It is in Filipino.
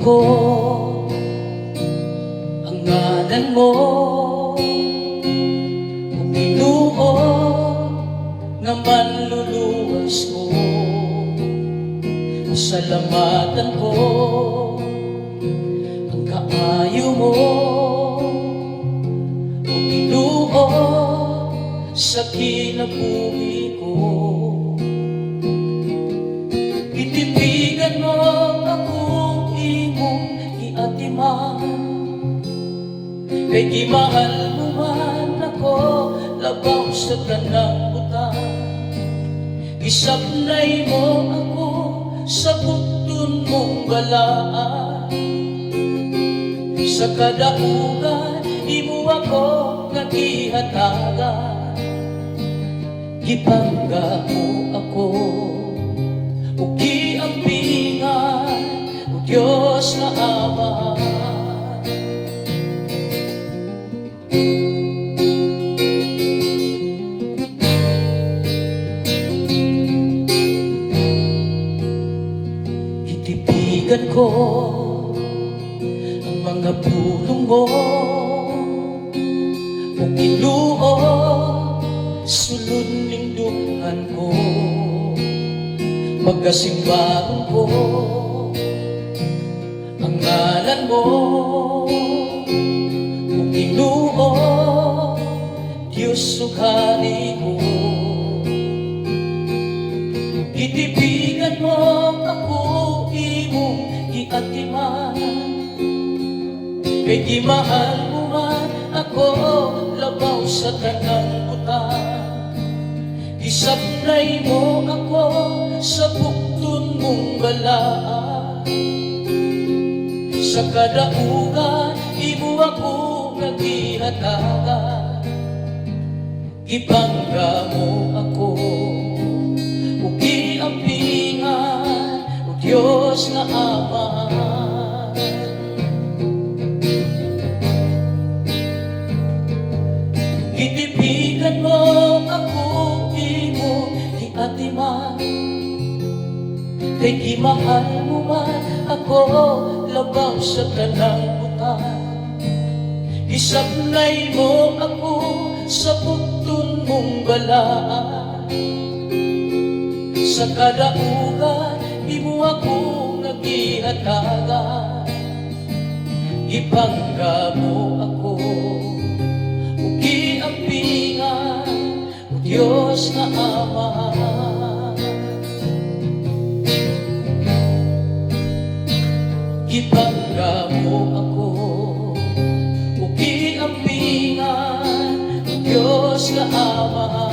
ko ang ngalan mo, o Ginoo nga manluluwas ko. Pasalamatan ko ang kaayo mo, o Ginoo sa kinabuhi ko. Itibigan mo akong imong iatiman, kay gimahal mo man ako labaw sa tanang butang. Isabnay mo ako sa bukton mong balaan, sa kadaugan imo ako nagihatagan. Gipangga mo ako o giambingan, o Diyos na Ama. Itibigan ko ang mga pulong mo, o Ginoo sulod lingduhan ko. Pagkasimbahan ko ang ngalan mo, o Ginoo Diyos sukali ko. Itibigan mo ako imong giatiman, kay gimahal mo man ako labaw sa tanang butang. Isabnay mo ako sa bukton mong balaan, sa kadaugan imo ako nagihatagan. Ibangga mo ako o giambingan, o Diyos na Ama. Itibigan mo ako imong giatiman, kay gimahal mo man ako labaw sa tanang butang. Isabnay mo ako sa bukton mong balaan, sa kadaugan imo ako nagihatagan. Ibangga mo ako o giambingan, o Diyos na Ama. Ibangga mo ako o giambingan, o Diyos na Ama.